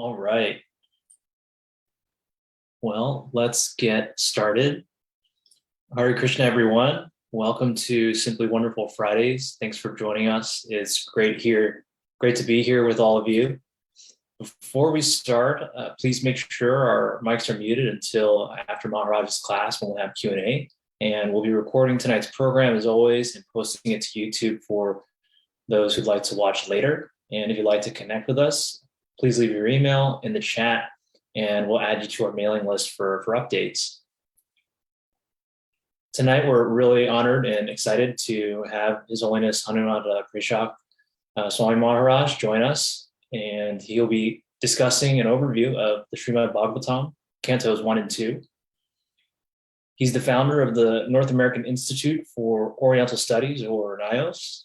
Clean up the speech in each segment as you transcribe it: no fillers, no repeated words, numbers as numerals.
All right. Well, let's get started. Hare Krishna, everyone. Welcome to Simply Wonderful Fridays. Thanks for joining us. It's great to be here with all of you. Before we start, please make sure our mics are muted until after Maharaj's class when we'll have Q&A. And we'll be recording tonight's program as always and posting it to YouTube for those who'd like to watch later. And if you'd like to connect with us, please leave your email in the chat and we'll add you to our mailing list for updates. Tonight, we're really honored and excited to have His Holiness Hanumatpresaka Swami Maharaj join us, and he'll be discussing an overview of the Srimad Bhagavatam, Cantos 1 and 2. He's the founder of the North American Institute for Oriental Studies, or NIOS,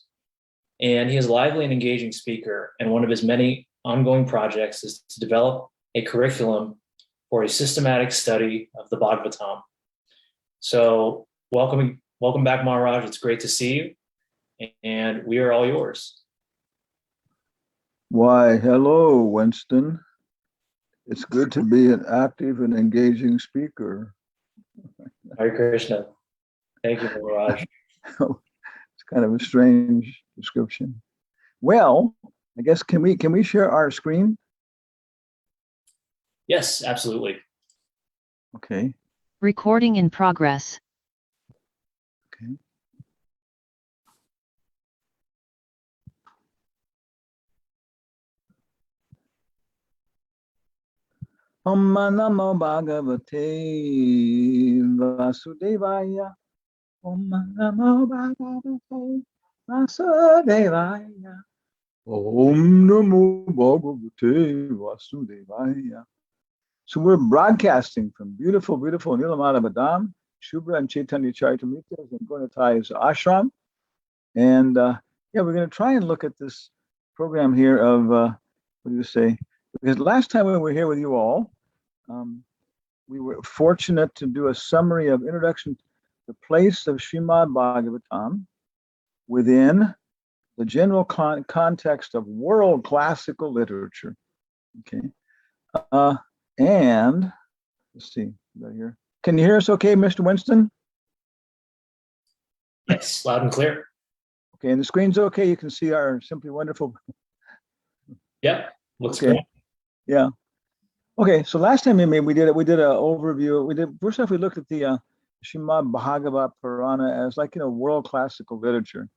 and he is a lively and engaging speaker, and one of his many ongoing projects is to develop a curriculum for a systematic study of the Bhagavatam. So welcome back, Maharaj. It's great to see you, and we are all yours. Why, hello, Winston. It's good to be an active and engaging speaker. Hare Krishna. Thank you, Maharaj. It's kind of a strange description. Well, I guess can we share our screen? Yes, absolutely. Okay. Recording in progress. Okay. Om Namo Bhagavate Vasudevaya. Om Namo Bhagavate Vasudevaya. Om Namo Bhagavate Vasudevaya. So we're broadcasting from beautiful Nilamata Badam, Shubhra and Chaitanya Charitamrita's and Gunatai's ashram. And we're going to try and look at this program here of, what do you say? Because last time we were here with you all, we were fortunate to do a summary of introduction to the place of Srimad Bhagavatam within the general context of world classical literature. Okay. And let's see, right here. Can you hear us okay, Mr. Winston? Yes, loud and clear. Okay, and the screen's okay. You can see our Simply Wonderful. Yep, looks okay. Great. Yeah. Okay, so last time we did an overview. First off, we looked at the Srimad Bhagavatam Purana as world classical literature.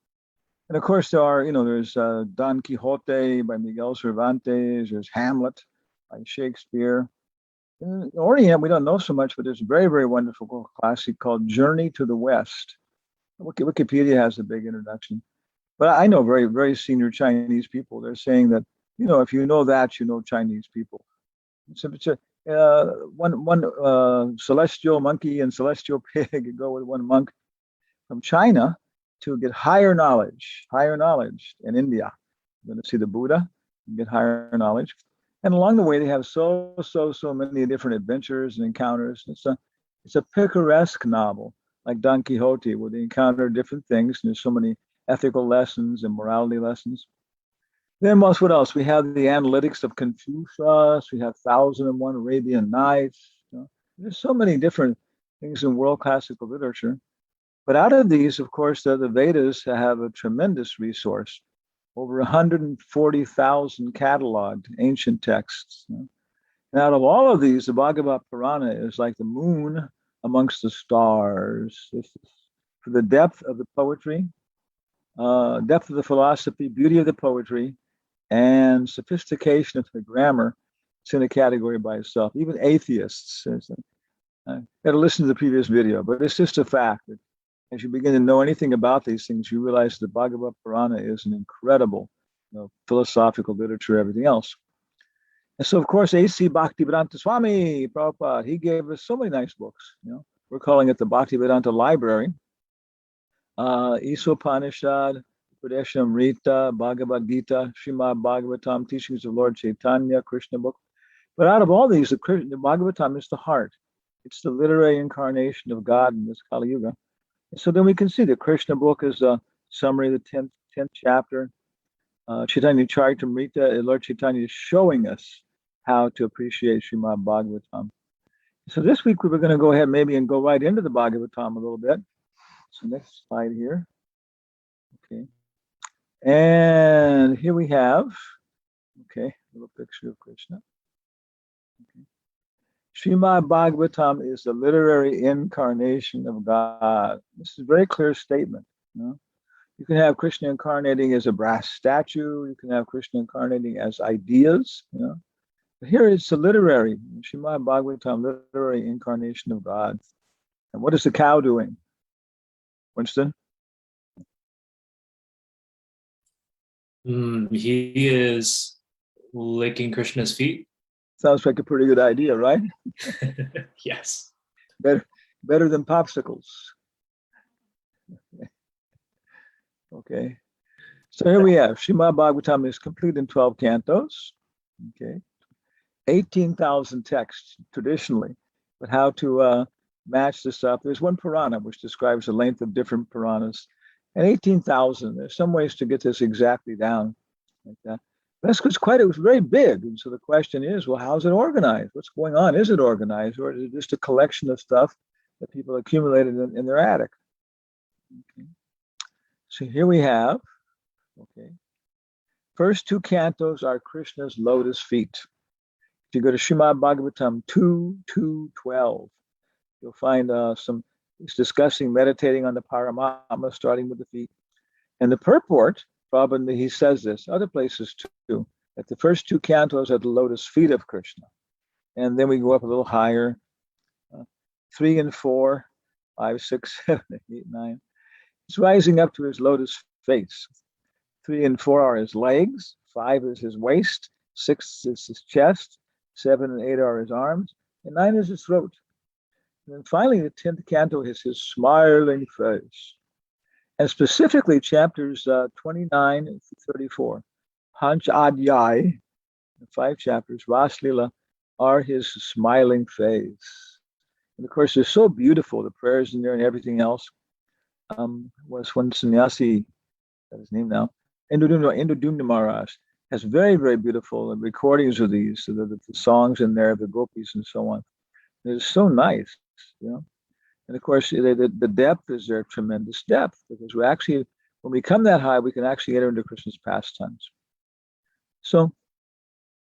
And of course there are, there's Don Quixote by Miguel Cervantes, there's Hamlet by Shakespeare. In Orient, we don't know so much, but there's a very wonderful classic called Journey to the West. Wikipedia has a big introduction. But I know very senior Chinese people. They're saying that, if you know that, you know Chinese people. It's one celestial monkey and celestial pig go with one monk from China to get higher knowledge in India. You're going to see the Buddha and get higher knowledge. And along the way, they have so many different adventures and encounters. It's a picaresque novel, like Don Quixote, where they encounter different things. And there's so many ethical lessons and morality lessons. Then what else? We have the analytics of Confucius. We have 1001 Arabian Nights. There's so many different things in world classical literature. But out of these, of course, the Vedas have a tremendous resource. Over 140,000 cataloged ancient texts. And out of all of these, the Bhagavad Purana is like the moon amongst the stars. For the depth of the poetry, depth of the philosophy, beauty of the poetry, and sophistication of the grammar, it's in a category by itself. Even atheists, got to listen to the previous video, but it's just a fact that as you begin to know anything about these things, you realize the Bhagavad Purana is an incredible, philosophical literature, everything else. And so, of course, A.C. Bhaktivedanta Swami Prabhupada, he gave us so many nice books. We're calling it the Bhaktivedanta Library. Isopanishad, Upadeshamrita, Bhagavad Gita, Srimad Bhagavatam, Teachings of Lord Chaitanya, Krishna book. But out of all these, the Bhagavatam is the heart. It's the literary incarnation of God in this Kali Yuga. So then we can see the Krishna book is a summary of the 10th chapter. Chaitanya Charitamrita, Lord Chaitanya is showing us how to appreciate Srimad Bhagavatam. So this week we were going to go ahead maybe and go right into the Bhagavatam a little bit. So next slide here. Okay. And here we have, okay, a little picture of Krishna. Okay. Srimad Bhagavatam is the literary incarnation of God. This is a very clear statement. You know? You can have Krishna incarnating as a brass statue. You can have Krishna incarnating as ideas. You know? But here it's a literary, Srimad Bhagavatam, literary incarnation of God. And what is the cow doing? Winston? He is licking Krishna's feet. Sounds like a pretty good idea, right? Yes. Better than popsicles. Okay. So here we have Srimad Bhagavatam is complete in 12 cantos. Okay. 18,000 texts traditionally, but how to match this up. There's one Purana which describes the length of different Puranas, and 18,000. There's some ways to get this exactly down like that. That's it was very big. And so the question is, well, how's it organized? What's going on? Is it organized, or is it just a collection of stuff that people accumulated in their attic? Okay. So here we have, okay, first two cantos are Krishna's lotus feet. If you go to Srimad Bhagavatam 2:12, you'll find it's discussing meditating on the Paramatma, starting with the feet. And the purport, probably he says this, other places too, that the first two cantos are the lotus feet of Krishna. And then we go up a little higher, 3 and 4, 5, 6, 7, 8, 9. It's rising up to his lotus face. 3 and 4 are his legs, 5 is his waist, 6 is his chest, 7 and 8 are his arms, and 9 is his throat. And then finally, the 10th canto is his smiling face. And specifically, chapters 29 to 34, Panch Adhyay, the 5 chapters, Raslila, are his smiling face. And of course, they're so beautiful, the prayers in there and everything else. Was one sannyasi, that's his name now, Indudumna Maharaj, has very, very beautiful recordings of these, so the songs in there, the gopis and so on. It's so nice, you know. And of course, the depth is there, tremendous depth, because we actually, when we come that high, we can actually enter into Krishna's pastimes. So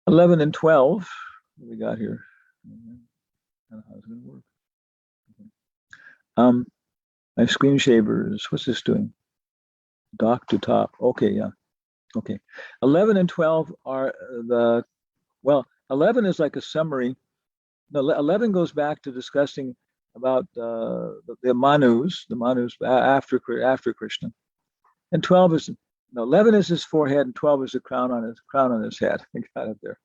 11 and 12, what we got here? I don't know how it's going to work. Okay. My screen savers, what's this doing? Dock to top. Okay, yeah. Okay. 11 and 12 are 11 is like a summary. No, 11 goes back to discussing about the Manus after Krishna. And 12 is, 11 is his forehead and 12 is the crown on his head. I got it there.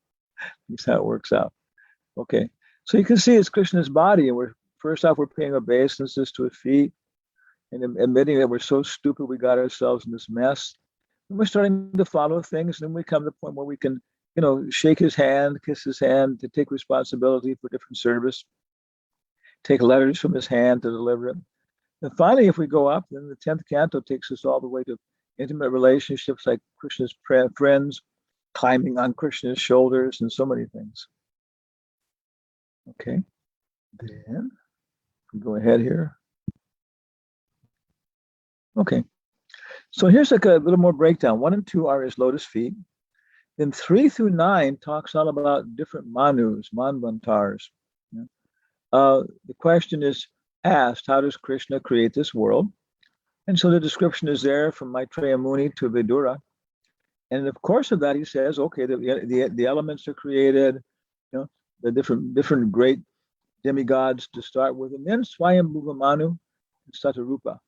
That's how it works out. Okay. So you can see it's Krishna's body, and we're paying obeisances to his feet and admitting that we're so stupid we got ourselves in this mess. And we're starting to follow things, and then we come to the point where we can, shake his hand, kiss his hand, to take responsibility for different service, take letters from his hand to deliver it. And finally, if we go up, then the 10th canto takes us all the way to intimate relationships like Krishna's friends, climbing on Krishna's shoulders, and so many things. Okay, then we go ahead here. Okay, so here's like a little more breakdown. 1 and 2 are his lotus feet. Then 3 through 9 talks all about different manus, manvantars. The question is asked, how does Krishna create this world? And so the description is there from Maitreya Muni to Vidura. And in the course of that, he says, okay, the elements are created, the different great demigods to start with, and then Swayambhuva Manu and Satarupa.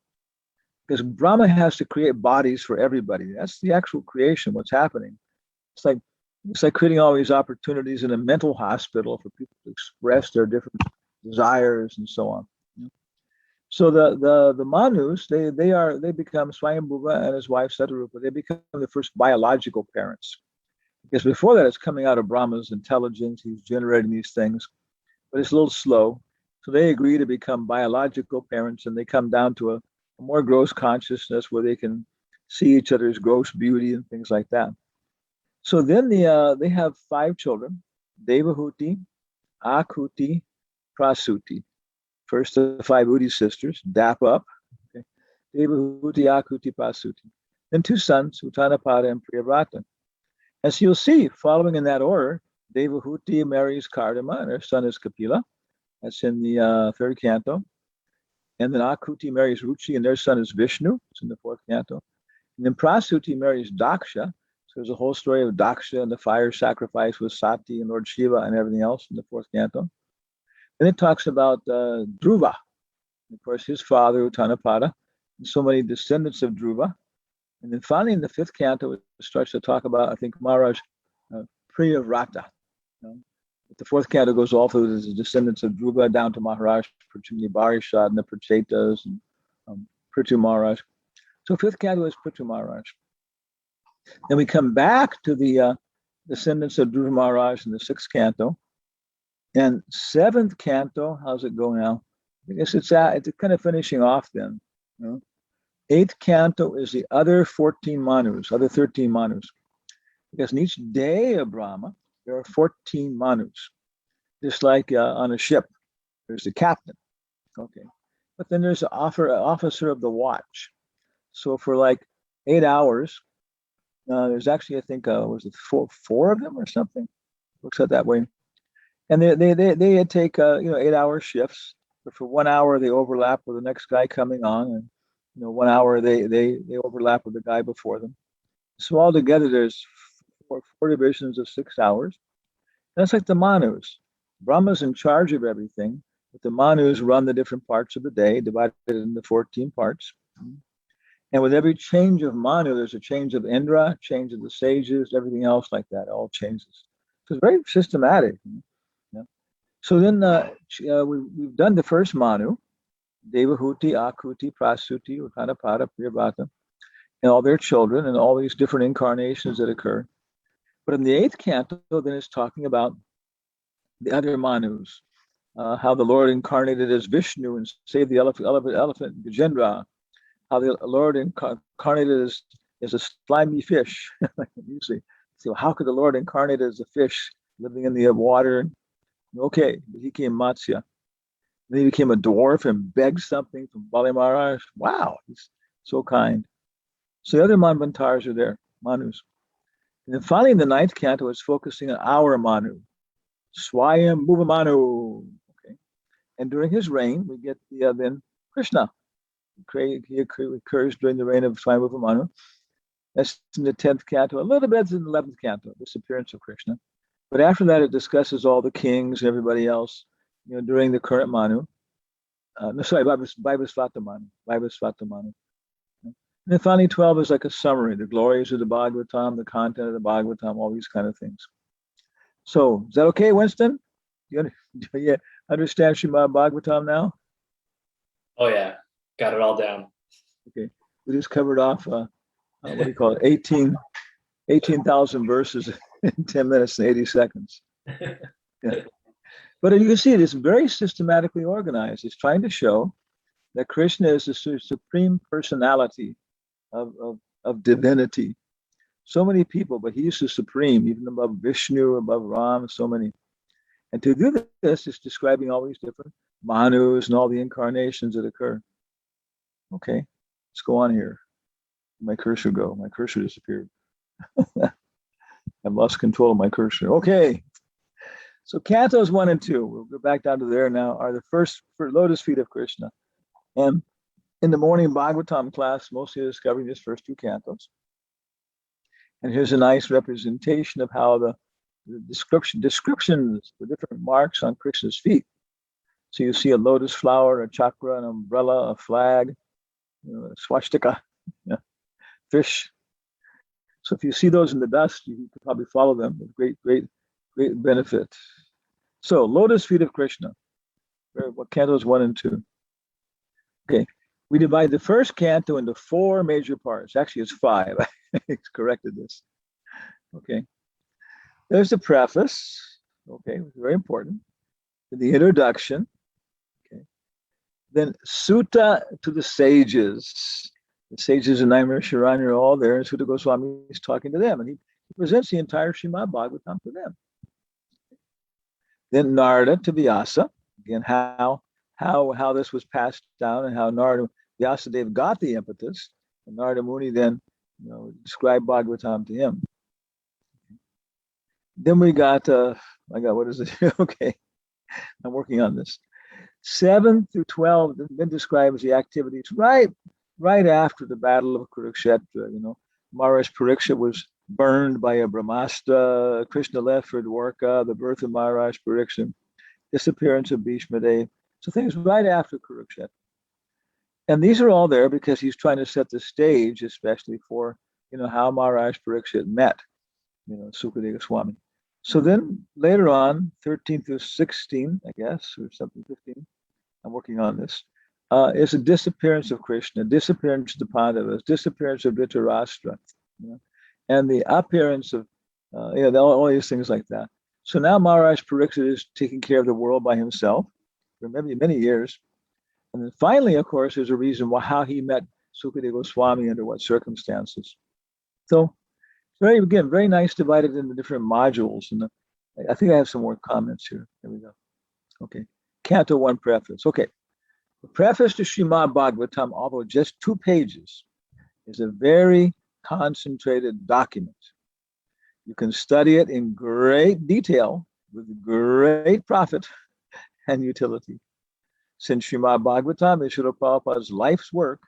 Because Brahma has to create bodies for everybody. That's the actual creation, what's happening. It's like creating all these opportunities in a mental hospital for people to express their different desires and so on. So the Manus, they become Swayambhuva and his wife Satarupa. They become the first biological parents. Because before that, it's coming out of Brahma's intelligence. He's generating these things, but it's a little slow. So they agree to become biological parents, and they come down to a more gross consciousness where they can see each other's gross beauty and things like that. So then they have 5 children, Devahuti, Akuti, Prasuti. First of the five Uti sisters, dap up. Okay. Devahuti, Akuti, Prasuti. Then two sons, Uttanapada and Priyavrata. As you'll see, following in that order, Devahuti marries Kardama, and her son is Kapila. That's in the third canto. And then Akuti marries Ruchi, and their son is Vishnu. It's in the fourth canto. And then Prasuti marries Daksha. So there's a whole story of Daksha and the fire sacrifice with Sati and Lord Shiva and everything else in the fourth canto. And it talks about Dhruva. Of course, his father, Uttanapada, and so many descendants of Dhruva. And then finally, in the fifth canto, it starts to talk about, I think, Maharaj Priyavrata. You know? The fourth canto goes all through the descendants of Dhruva down to Maharaj, Prachumni Barishad, and the Prachetas, and Prithu Maharaj. So fifth canto is Prithu Maharaj. Then we come back to the descendants of Dhruva Maharaj in the sixth canto. And seventh canto, how's it go now? I guess it's kind of finishing off then. You know? Eighth canto is the other 14 manus, other 13 manus. Because in each day of Brahma, there are 14 manus. Just like on a ship, there's the captain. Okay. But then there's an officer of the watch. So for like 8 hours, there's actually, I think, was it four of them or something? Looks like that way. And they take 8-hour shifts. But for 1 hour, they overlap with the next guy coming on, and 1 hour they overlap with the guy before them. So altogether, there's four divisions of 6 hours. And that's like the manus. Brahma's in charge of everything, but the manus run the different parts of the day, divided into 14 parts. And with every change of manu, there's a change of Indra, change of the sages, everything else like that, all changes. So it's very systematic. Yeah. So then we've done the first manu, Devahuti, Akuti, Prasuti, Uttanapada, Priyavrata, and all their children and all these different incarnations that occur. But in the eighth canto, then it's talking about the other manus, how the Lord incarnated as Vishnu and saved the elephant Gajendra, how the Lord incarnated as a slimy fish. Usually, so how could the Lord incarnate as a fish living in the water? Okay, he came Matsya. Then he became a dwarf and begged something from Bali Maharaj. Wow, he's so kind. So the other manvantars are there, manus. And then finally in the ninth canto, it's focusing on our manu, Swayam Bhuva Manu. Okay. And during his reign, we get then Krishna. He occurs during the reign of Swayam Bhuva Manu. That's in the 10th canto, a little bit in the 11th canto, disappearance of Krishna. But after that, it discusses all the kings and everybody else, during the current Manu. Vaivasvata Manu. And then finally, 12 is like a summary, the glories of the Bhagavatam, the content of the Bhagavatam, all these kind of things. So, is that okay, Winston? Do you understand Srimad Bhagavatam now? Oh, yeah. Got it all down. Okay. We just covered off, what do you call it, 18,000 verses in 10 minutes and 80 seconds. Yeah. But you can see it is very systematically organized. It's trying to show that Krishna is the supreme personality of divinity. So many people, but he's the supreme, even above Vishnu, above Ram, so many. And to do this is describing all these different manus and all the incarnations that occur. Okay, let's go on here. My cursor go. My cursor disappeared. I've lost control of my cursor. Okay. So cantos 1 and 2, we'll go back down to there now, are the first lotus feet of Krishna. And in the morning Bhagavatam class, mostly discovering these first 2 cantos. And here's a nice representation of how the descriptions, the different marks on Krishna's feet. So you see a lotus flower, a chakra, an umbrella, a flag, a swastika, fish. So if you see those in the dust, you can probably follow them with great benefit. So lotus feet of Krishna. What cantos 1 and 2? Okay, we divide the first canto into 4 major parts. Actually, it's 5. I corrected this. Okay, there's the preface. Okay, very important. The introduction. Okay, then sutta to the sages. The sages in Naimar Sharanya are all there, and Sutta Goswami is talking to them, and he presents the entire Srimad Bhagavatam to them. Then Narada to Vyasa. Again, how this was passed down and how Narada Vyasadeva got the impetus. And Narada Muni then described Bhagavatam to him. Then we got what is it? Okay, I'm working on this. 7 through 12 then describes the activities right after the battle of Kurukshetra. Maharaj Pariksha was burned by a Brahmastra. Krishna left for Dwarka, the birth of Maharaj Pariksha, disappearance of Bhishma Dev. So things right after Kurukshetra. And these are all there because he's trying to set the stage, especially for how Maharaj Pariksha met Sukadeva Swami. So then later on, 13 through 16, I guess, or something, 15, I'm working on this, is a disappearance of Krishna, disappearance of the Pandavas, disappearance of Dhritarashtra, and the appearance of, all these things like that. So now Maharaj Pariksha is taking care of the world by himself for many years. And then finally, of course, there's a reason how he met Sukadeva Goswami, under what circumstances. So very nice, divided into different modules. And I think I have some more comments here. There we go. Okay. Canto 1 preface. Okay. The preface to Srimad Bhagavatam, although just 2 pages, is a very concentrated document. You can study it in great detail with great profit and utility. Since Srimad Bhagavatam is Srila Prabhupada's life's work,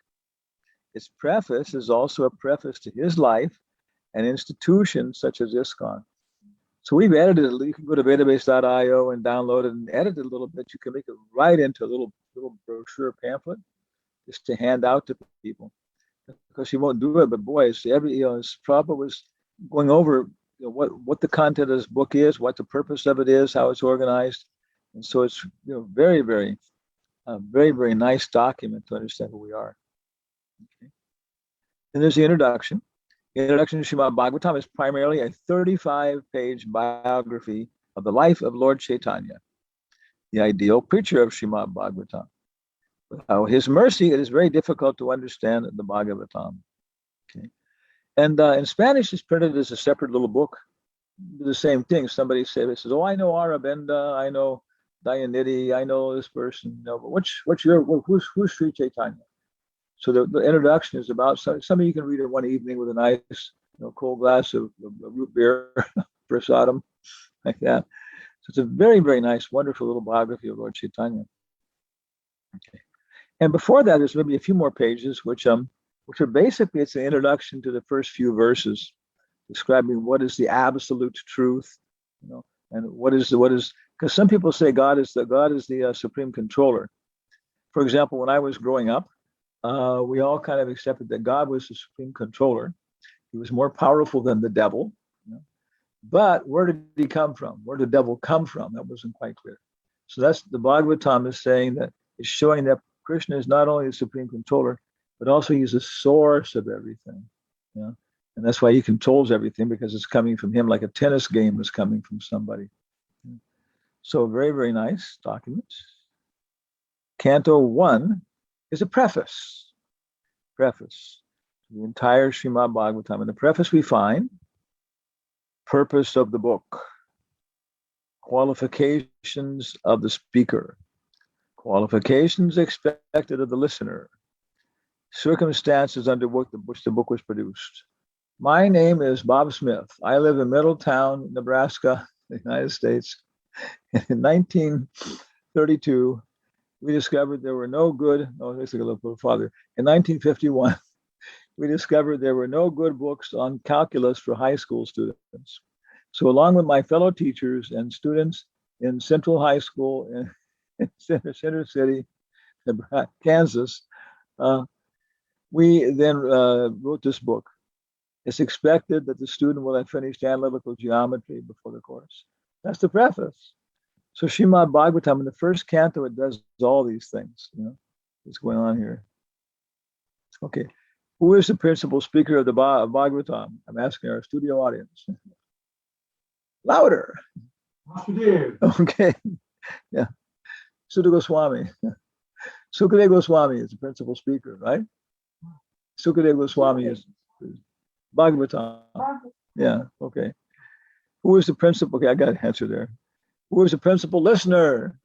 its preface is also a preface to his life and institutions such as ISKCON. So we've edited it. You can go to database.io and download it and edit it a little bit. You can make it right into a little brochure pamphlet just to hand out to people. Because you won't do it, but boy, as Prabhupada was going over what the content of this book is, what the purpose of it is, how it's organized. And so it's very, very nice document to understand who we are. Okay. And there's the introduction. The introduction to Srimad Bhagavatam is primarily a 35-page biography of the life of Lord Chaitanya, the ideal preacher of Srimad Bhagavatam. Without his mercy, it is very difficult to understand the Bhagavatam. Okay. And in Spanish, it's printed as a separate little book. The same thing. Somebody says, "Oh, I know Aurobindo, I know Dayanidhi, I know this person." No, but who's Sri Chaitanya? So the introduction is about something you can read it one evening with a nice, cold glass of root beer, prasadam, like that. So it's a very, very nice, wonderful little biography of Lord Chaitanya. Okay. And before that, there's maybe a few more pages, which are basically, it's an introduction to the first few verses, describing what is the absolute truth, and what is because some people say God is the supreme controller. For example, when I was growing up, we all kind of accepted that God was the supreme controller. He was more powerful than the devil. But where did he come from? Where did the devil come from? That wasn't quite clear. So that's the Bhagavatam is saying that it's showing that Krishna is not only the supreme controller, but also he's the source of everything. And that's why he controls everything, because it's coming from him, like a tennis game is coming from somebody. So very, very nice document. Canto 1 is a preface to the entire Srimad Bhagavatam. In the preface we find purpose of the book, qualifications of the speaker, qualifications expected of the listener, circumstances under which the book was produced. My name is Bob Smith. I live in Middletown, Nebraska, the United States. In 1932, we discovered there were no good, let's take a little farther. In 1951, we discovered there were no good books on calculus for high school students. So along with my fellow teachers and students in Central High School in Center City, Kansas, we then wrote this book. It's expected that the student will have finished analytical geometry before the course. That's the preface. So Srimad Bhagavatam, in the first canto, it does all these things. What's going on here? Okay. Who is the principal speaker of the Bhagavatam? I'm asking our studio audience. Louder. Okay. Yeah. Sukadeva Goswami. Sukadeva Goswami is the principal speaker, right? Sukadeva Goswami is Bhagavatam. Yeah, okay. Who is the principal? Okay, I got an answer there. Who is the principal listener?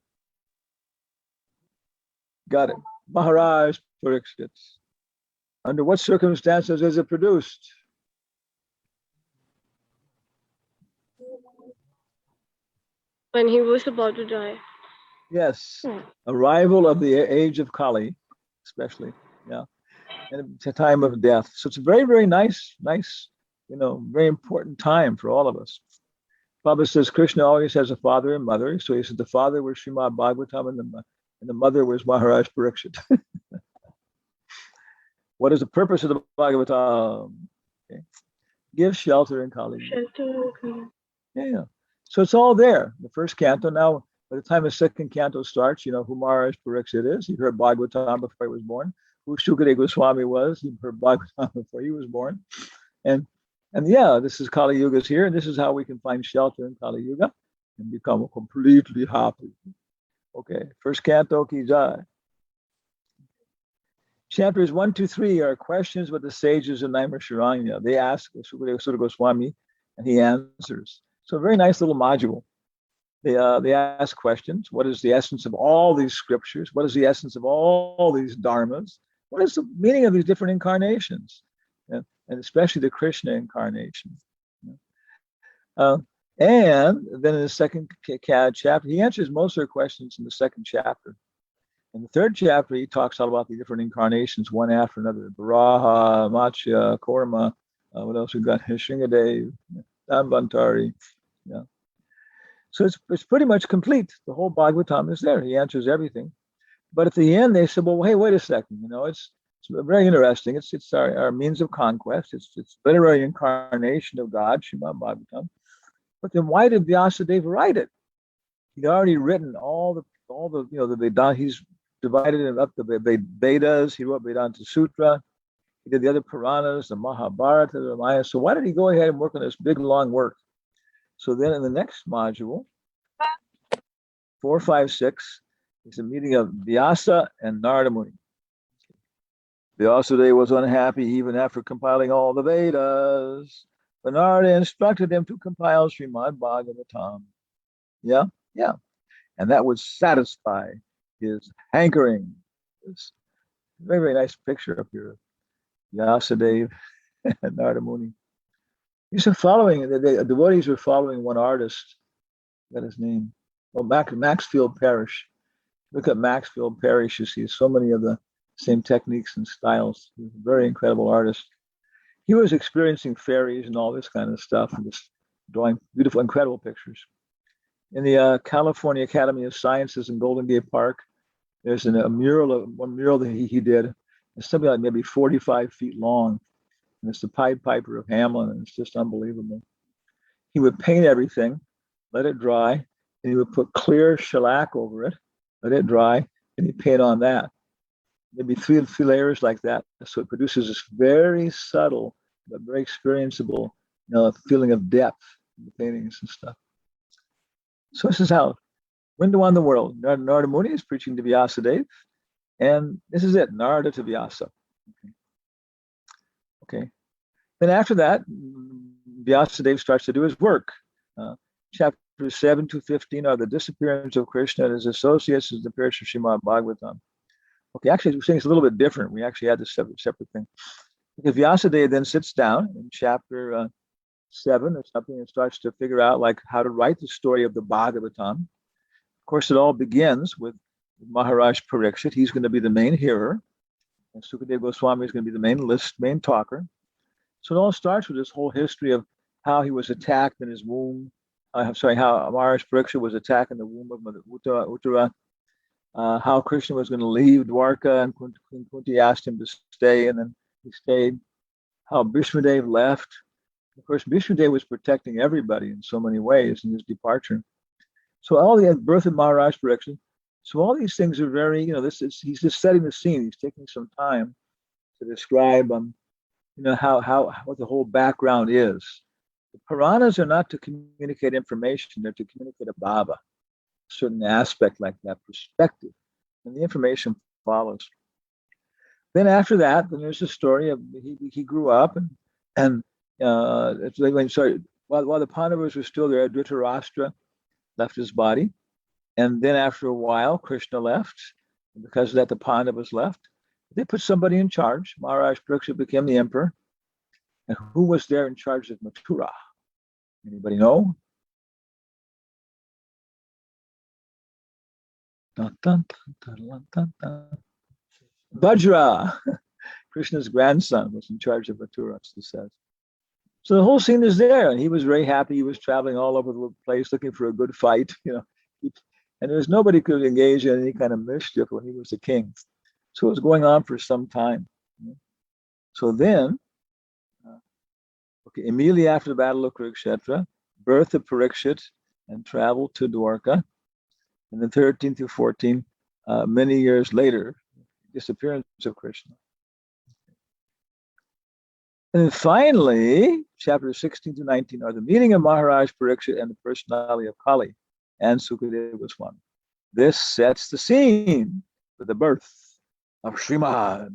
Got it. Maharaj Parikshit. Under what circumstances is it produced? When he was about to die. Yes. Arrival of the age of Kali, especially. Yeah. And it's a time of death. So it's a very, very nice, very important time for all of us. Prabhupada says Krishna always has a father and mother. So he said the father was Srimad Bhagavatam and the mother was Maharaj Parikshit. What is the purpose of the Bhagavatam? Okay. Give shelter in Kali. Yeah. So it's all there. The first canto. Now, by the time the second canto starts, you know who Maharaj Parikshit is. He heard Bhagavatam before he was born. Who Shukadeva Goswami was. He heard Bhagavatam before he was born. And yeah, this is Kali Yuga's here, and this is how we can find shelter in Kali Yuga and become completely happy. Okay, first canto ki jai. Chapters 1 to 3 are questions with the sages of Naimisharanya. They ask Shukadeva Goswami, and he answers. So a very nice little module. They ask questions. What is the essence of all these scriptures? What is the essence of all these dharmas? What is the meaning of these different incarnations? And especially the Krishna incarnation. And then in the second chapter, he answers most of their questions in the second chapter. In the third chapter, he talks all about the different incarnations, one after another. Varaha, Matsya, Korma, what else we got? Shringadev, Dambantari. Yeah. So it's pretty much complete. The whole Bhagavatam is there. He answers everything. But at the end, they said, well, hey, wait a second. You know, it's very interesting. It's our means of conquest. It's literary incarnation of God, Srimad Bhagavatam. But then why did Vyasadeva write it? He'd already written all the Vedanta. He's divided it up the Vedas. He wrote Vedanta Sutra. He did the other Puranas, the Mahabharata, the Ramayana. So why did he go ahead and work on this big long work? So then in the next module, 4, 5, 6, is a meeting of Vyasa and Narada Muni. Vyasadeva was unhappy even after compiling all the Vedas. But Narada instructed him to compile Srimad Bhagavatam. Yeah. And that would satisfy his hankering. This very, very nice picture up here. Vyasadeva and Narada Muni. These are following, the devotees were following one artist. Got his name. Oh, Maxfield Parrish. Look at Maxfield Parrish. You see so many of the same techniques and styles. He's a very incredible artist. He was experiencing fairies and all this kind of stuff and just drawing beautiful, incredible pictures. In the California Academy of Sciences in Golden Gate Park, there's one mural that he did. It's something like maybe 45 feet long. And it's the Pied Piper of Hamelin, and it's just unbelievable. He would paint everything, let it dry, and he would put clear shellac over it, let it dry, and he'd paint on that. Maybe three layers like that. So it produces this very subtle, but very experienceable, feeling of depth in the paintings and stuff. So this is how window on the world. Narada Muni is preaching to Vyasadeva, and this is it, Narada to Vyasa. Okay. Then after that, Vyasadeva starts to do his work. Chapters 7 to 15 are the disappearance of Krishna and his associates as the appearance of Srimad Bhagavatam. Okay, actually, we're saying it's a little bit different. We actually had this separate thing. Because Vyasadeva then sits down in chapter 7 or something and starts to figure out like how to write the story of the Bhagavatam. Of course, it all begins with Maharaj Parikshit. He's going to be the main hearer. And Shukadeva Goswami is going to be the main talker. So it all starts with this whole history of how he was attacked in his womb. How Maharaj Parikshit was attacked in the womb of Mother Uttara. How Krishna was going to leave Dwarka and Kunti asked him to stay, and then he stayed. How Bhishmadev left. Of course, Bhishmadev was protecting everybody in so many ways in his departure. So all the birth of Maharaj Parikshit. So all these things are very, he's just setting the scene. He's taking some time to describe, what the whole background is. The Puranas are not to communicate information; they're to communicate a bhava, a certain aspect like that, perspective, and the information follows. Then after that, then there's a story of he grew up while the Pandavas were still there, Dhritarashtra, left his body. And then after a while, Krishna left. And because of that, the Pandavas left. They put somebody in charge. Maharaj Parikshit became the emperor. And who was there in charge of Mathura? Anybody know? Dun, dun, dun, dun, dun, dun. Vajra, Krishna's grandson, was in charge of Mathura, it says. So the whole scene is there, and he was very happy. He was traveling all over the place looking for a good fight, and there was nobody could engage in any kind of mischief when he was the king. So it was going on for some time. So then, immediately after the Battle of Kurukshetra, birth of Parikshit and travel to Dwarka, and then 13 to 14, many years later, disappearance of Krishna. And then finally, chapters 16 to 19 are the meeting of Maharaj Parikshit and the personality of Kali and Sukadeva Goswami. This sets the scene for the birth of Srimad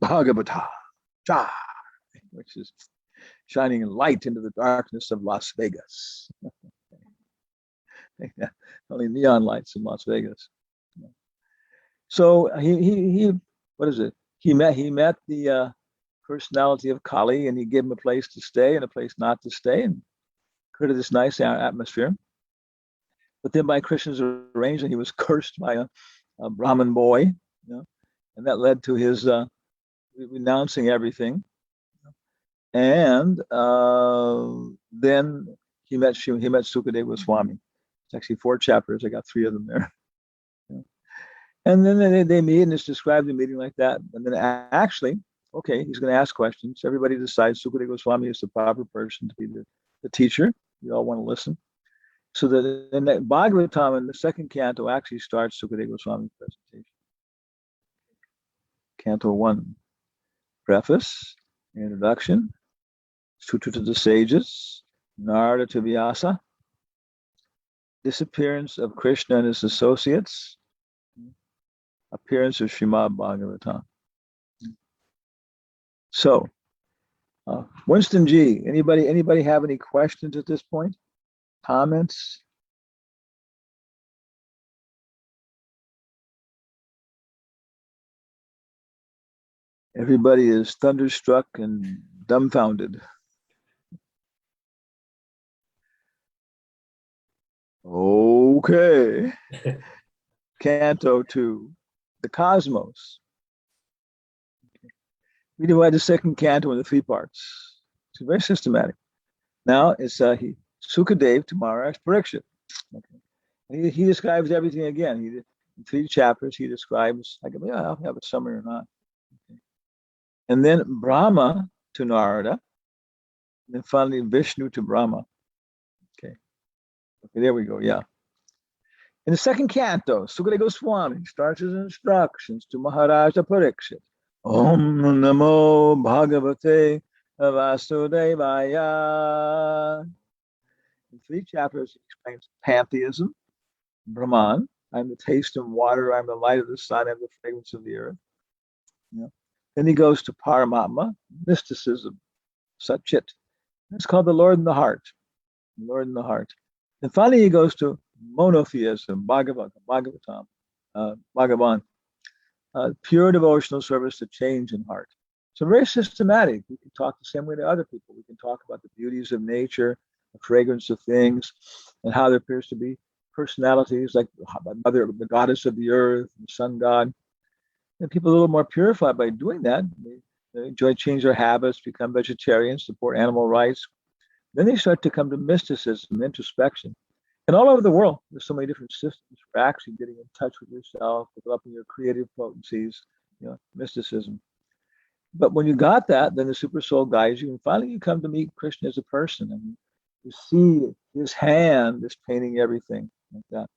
Bhagavatam, which is shining light into the darkness of Las Vegas. Only neon lights in Las Vegas. So he what is it? He met the personality of Kali, and he gave him a place to stay and a place not to stay, and created this nice atmosphere. But then by Krishna's arrangement, he was cursed by a Brahmin boy, and that led to his renouncing everything. And then he met Sukadeva Goswami. It's actually 4 chapters. I got 3 of them there. And then they meet, and it's described the meeting like that. And then actually, okay, he's going to ask questions. Everybody decides Sukadeva Goswami is the proper person to be the teacher. We all want to listen. So that in that Bhagavatam in the 2nd canto actually starts Sukadeva Goswami's presentation. Canto 1, preface, introduction, Sutra to the sages, Narada to Vyasa, disappearance of Krishna and his associates, appearance of Srimad Bhagavatam. So, Winston G, anybody have any questions at this point? Comments? Everybody is thunderstruck and dumbfounded. Okay. Canto 2, the cosmos. We divide the 2nd canto into 3 parts. It's very systematic. Now it's Sukadev to Maharaj Parikshit. Okay. He describes everything again. In 3 chapters, he describes, I'll have a summary or not. Okay. And then Brahma to Narada. And then finally Vishnu to Brahma. Okay, there we go, yeah. In the 2nd canto, Sukadeva Goswami starts his instructions to Maharaja Parikshit. Om Namo Bhagavate Vasudevaya. In 3 chapters, he explains pantheism, Brahman, I'm the taste of water, I'm the light of the sun, I'm the fragrance of the earth. Then he goes to Paramatma, mysticism, Satchit. It's called the Lord in the heart. The Lord in the heart. And finally, he goes to monotheism, Bhagavatam, Bhagavan, pure devotional service to change in heart. So very systematic. We can talk the same way to other people. We can talk about the beauties of nature, the fragrance of things, and how there appears to be personalities like the goddess of the earth, the sun god. And people are a little more purified by doing that. They enjoy change their habits, become vegetarians, support animal rights. Then they start to come to mysticism, introspection. And all over the world, there's so many different systems for actually getting in touch with yourself, developing your creative potencies, mysticism. But when you got that, then the super soul guides you, and finally you come to meet Krishna as a person, and you see his hand is painting everything like that.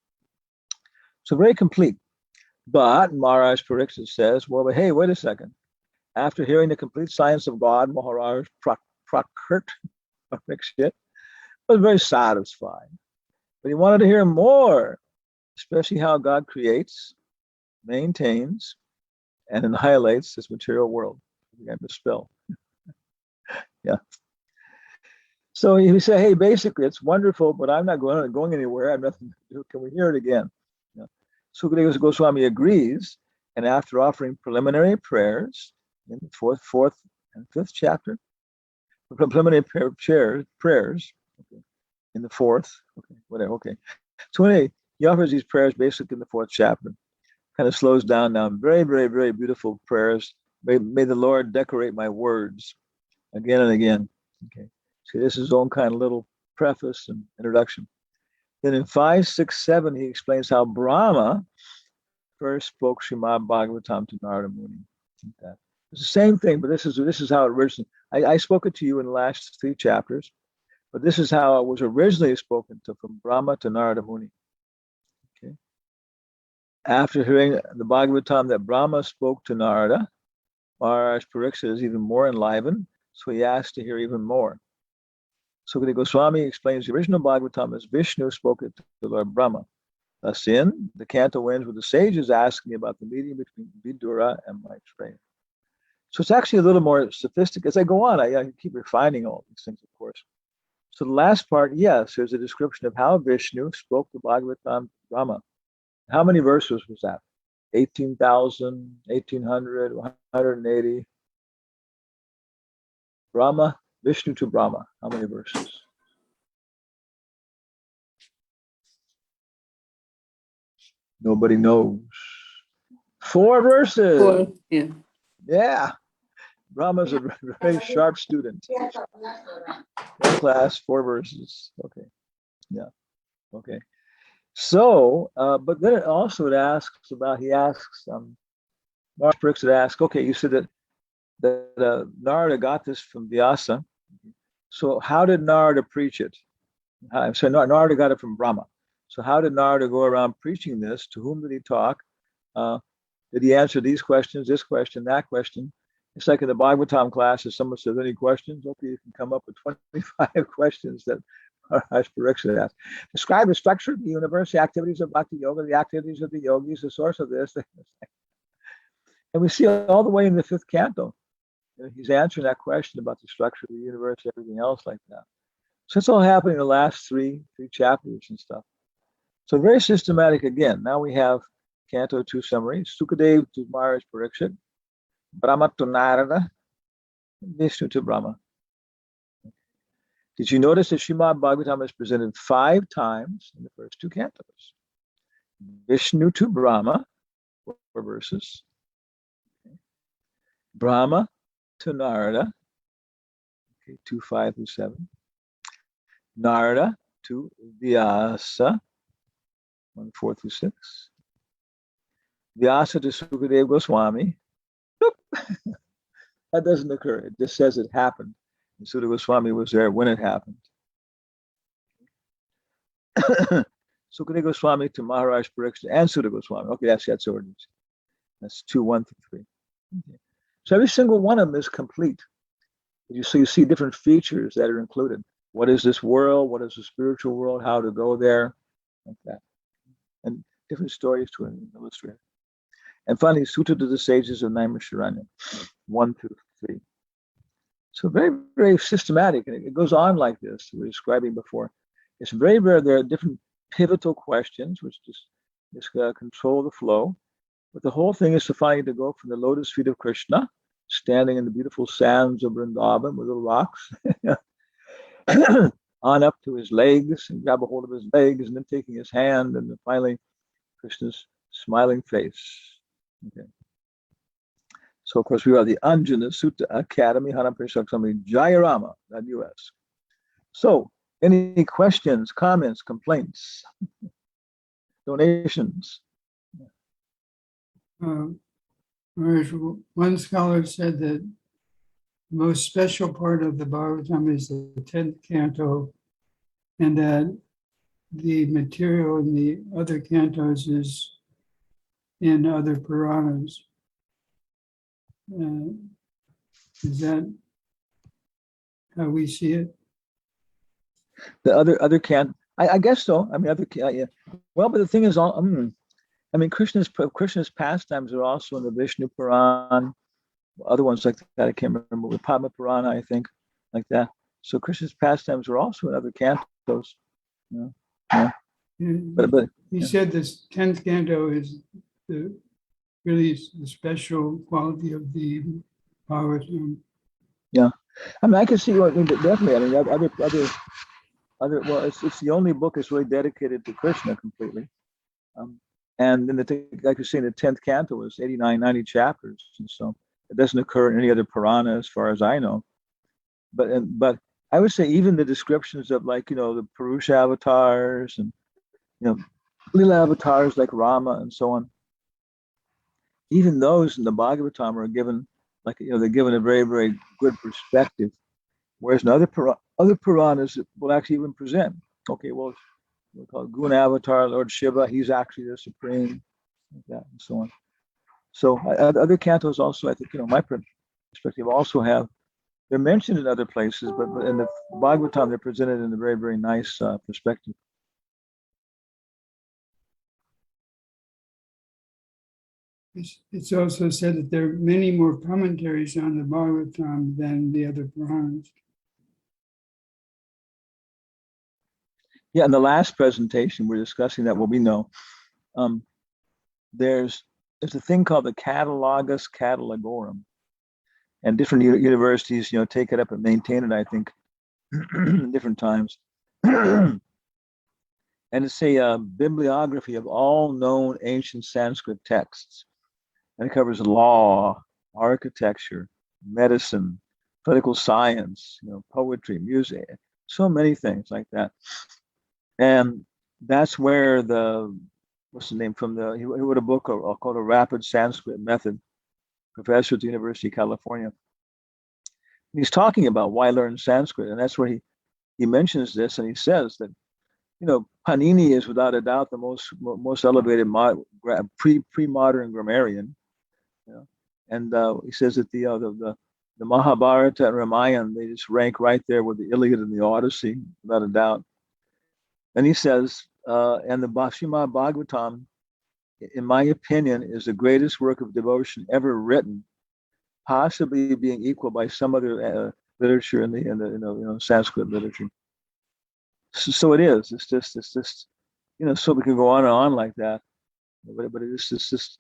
So very complete. But Maharaj Parikshit says, well, but hey, wait a second. After hearing the complete science of God, Maharaj Parikshit was very satisfied. But he wanted to hear more, especially how God creates, maintains, and annihilates this material world. We got to spell. Yeah. So he said, hey, basically, it's wonderful, but I'm not going anywhere. I have nothing to do. Can we hear it again? Yeah. Sukadeva Goswami agrees, and after offering preliminary prayers in the fourth, and fifth chapter, preliminary prayers okay, in the fourth, okay, whatever, okay. So anyway, he offers these prayers basically in the fourth chapter. Kind of slows down now. Very, very, very beautiful prayers. May the Lord decorate my words again and again. Okay. See, this is his own kind of little preface and introduction. Then in 5, 6, 7, he explains how Brahma first spoke Srimad Bhagavatam to Narada Muni. Like it's the same thing, but this is how it originally. I spoke it to you in the last 3 chapters, but this is how it was originally spoken to from Brahma to Narada Muni. Okay. After hearing the Bhagavatam that Brahma spoke to Narada, Maharaj Pariksit is even more enlivened, so he asked to hear even more. Sukadeva Goswami explains the original Bhagavatam as Vishnu spoke it to Lord Brahma. Thus in, the canto ends with the sages asking about the meeting between Vidura and Maitreya. So it's actually a little more sophisticated. As I go on, I keep refining all these things, of course. So the last part, yes, there's a description of how Vishnu spoke the Bhagavatam to Brahma. How many verses was that? 18,000, 1,800, 180. Brahma, Vishnu to Brahma. How many verses? Nobody knows. 4 verses. 4, yeah. Yeah. Brahma's a very sharp student. In class, 4 verses. Okay. Yeah. Okay. So, but then it also it asks about, he asks, Maharaj Pariksit asks, okay, you said that Narada got this from Vyasa. So how did Narada preach it? So Narada got it from Brahma. So how did Narada go around preaching this? To whom did he talk? Did he answer these questions, this question, that question? It's like in the Bhagavatam class, if someone says, any questions? Okay, you can come up with 25 questions that Maharaj Pariksit asked. Describe the structure of the universe, the activities of Bhakti Yoga, the activities of the yogis, the source of this. And we see all the way in the 5th canto. He's answering that question about the structure of the universe, everything else like that. So it's all happening in the last three chapters and stuff. So very systematic again. Now we have Canto 2 summary. Sukadeva to Maharaj Pariksit, Brahma to Narada, Vishnu to Brahma. Did you notice that Srimad Bhagavatam is presented 5 times in the first 2 cantos? Vishnu to Brahma, 4 verses. Brahma to Narada, okay, 2, 5 through 7. Narada to Vyasa, 1, 4 through 6. Vyasa to Sukadeva Goswami. Nope. That doesn't occur. It just says it happened. And Sukadeva Goswami was there when it happened. Sukadeva Goswami to Maharaj Pariksit and Sukadeva Goswami. Okay, that's orders. That's 2, 1 through 3. Okay. So every single one of them is complete. You see different features that are included. What is this world? What is the spiritual world? How to go there? Like that. And different stories to illustrate. And finally, Sutta to the sages of Naimisharanya, 1 through 3. So very, very systematic. And it goes on like this, we were describing before. It's very, very, there are different pivotal questions, which just control the flow. But the whole thing is to finally to go from the lotus feet of Krishna, standing in the beautiful sands of Vrindavan with little rocks, on up to his legs and grab a hold of his legs and then taking his hand and then finally Krishna's smiling face. Okay. So of course we are the Anjana Sutta Academy, Hanumatpresaka Jayarama.us. So any questions, comments, complaints, donations? One scholar said that the most special part of the Bhagavatam is the 10th canto, and that the material in the other cantos is in other Puranas. Is that how we see it? The other can't. I guess so. I mean, yeah. Well, but the thing is, I mean, Krishna's pastimes are also in the Vishnu Puran, other ones like that. I can't remember, with Padma Purana, I think, like that. So Krishna's pastimes were also in other cantos. Yeah. And But he yeah. said this 10th canto is really the special quality of the Bhagavatam. Yeah, I mean, I can see what definitely. I mean, other. Well, it's the only book that's really dedicated to Krishna completely. And then like you say, the 10th canto is 89, 90 chapters, and so it doesn't occur in any other Purana, as far as I know. But I would say even the descriptions of, like, the Purusha avatars and Lila avatars like Rama and so on, even those in the Bhagavatam are given, like, they're given a very, very good perspective. Whereas in other Puranas will actually even present, okay, well, we'll call it Guna Avatar, Lord Shiva, he's actually the supreme, like that, and so on. So other cantos also, I think, my perspective also they're mentioned in other places, but in the Bhagavatam, they're presented in a very, very nice perspective. It's also said that there are many more commentaries on the Bhagavatam than the other Puranas. Yeah, in the last presentation, we're discussing that. Well, we know there's a thing called the Catalogus Catalogorum, and different universities, take it up and maintain it, I think, different times. And it's a bibliography of all known ancient Sanskrit texts. And it covers law, architecture, medicine, political science, poetry, music, so many things like that. And that's where what's the name he wrote a book called A Rapid Sanskrit Method, professor at the University of California. And he's talking about why learn Sanskrit. And that's where he mentions this, and he says that, Panini is without a doubt the most elevated pre-modern grammarian. And he says that the Mahabharata and Ramayana, they just rank right there with the Iliad and the Odyssey, without a doubt. And he says, and the Srimad Bhagavatam, in my opinion, is the greatest work of devotion ever written, possibly being equal by some other literature in the Sanskrit literature. So it is. It's just so we can go on and on like that. But it's just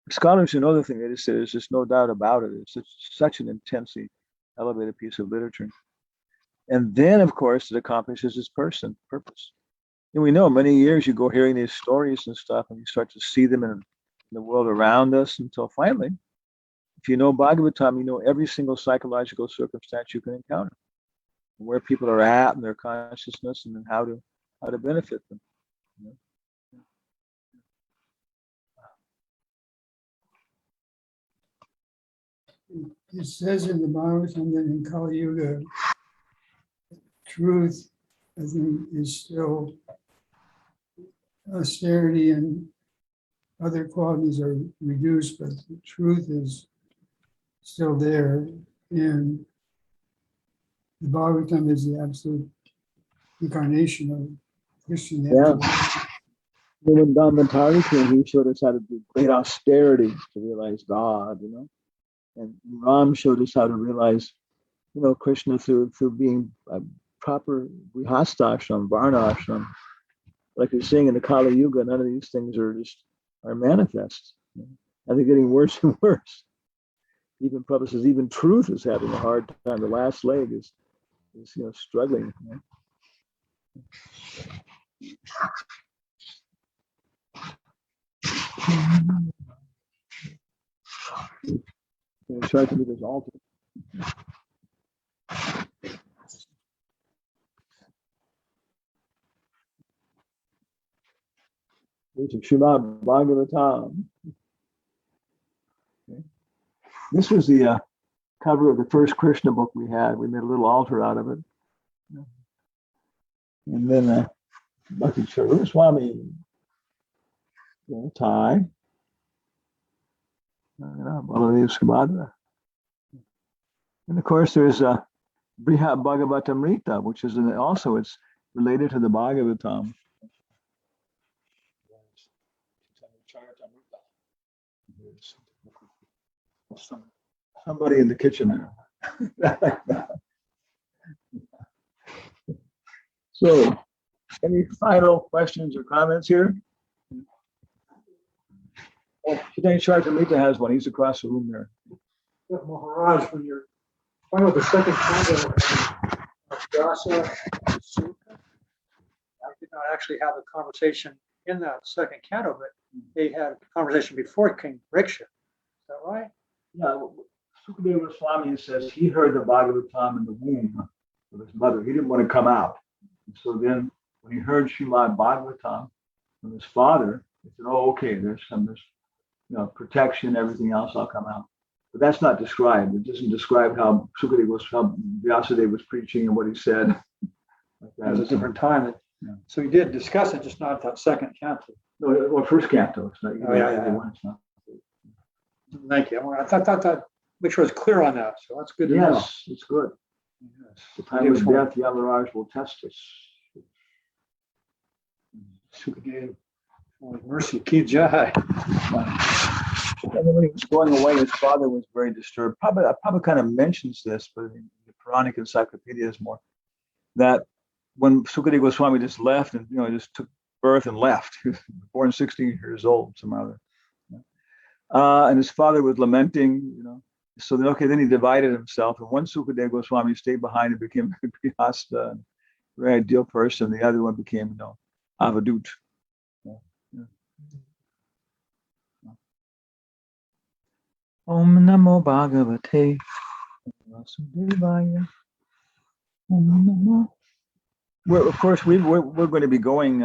scholars know the thing. They just say there's just no doubt about it. It's such an intensely elevated piece of literature. And then, of course, it accomplishes its purpose. And we know many years you go hearing these stories and stuff, and you start to see them in the world around us, until finally, if you know Bhagavatam, you know every single psychological circumstance you can encounter, where people are at in their consciousness, and then how to benefit them. It says in the Bhagavatam that in Kali Yuga, truth, I think, is still austerity and other qualities are reduced, but the truth is still there. And the Bhagavatam is the absolute incarnation of Christianity. Yeah. When Dhammatari came, he showed us how to do great austerity to realize God, and Ram showed us how to realize, Krishna through being a proper grihastashram, varnashram. Like you're saying, in the Kali Yuga, none of these things are manifest. And they're getting worse and worse. Even Prabhupada says, even truth is having a hard time. The last leg is struggling. Try to do this altar. This is Srimad Bhagavatam. Okay. This was the cover of the first Krishna book we had. We made a little altar out of it. And then Bhakti Swami, Thai, Baladev Subhadra. And of course, there's Brihat Bhagavatamrita, which is also it's related to the Bhagavatam. Somebody in the kitchen there. So, any final questions or comments here? Oh, Chaitanya Charitamrita has one. He's across the room there. Yeah, Maharaj, when you're talking about the second canto of Vyasa Sutta, I did not actually have a conversation in that second canto, but they had a conversation before King Riksha. Is that right? Yeah, Sukadeva Swami says he heard the Bhagavatam in the womb of his mother. He didn't want to come out. And so then when he heard Srimad Bhagavatam from his father, he said, oh, okay, there's protection, everything else, I'll come out. But that's not described. It doesn't describe how how Vyasadeva was preaching and what he said. Like that. It was a different time. Yeah. So you did discuss it, just not that second canto. No, well, first canto. It's not, Yeah. It's not. Thank you. I thought that, make sure it's clear on that. So that's good to know. Yes, it's good. Yes. The time of death, Yamaraj will test us. Sukadev, mercy, ki jai. And then when he was going away, his father was very disturbed. Probably kind of mentions this, but in the Puranic encyclopedia is more that when Sukadeva Goswami just left and just took birth and left, he was born 16 years old, somehow. And his father was lamenting, So then he divided himself, and one Sukadeva Goswami stayed behind and became a Grihastha, and a very ideal person. The other one became, Avadut. Om Namo Bhagavate Vasudevaya. Om Namo. Of course, we're going to be going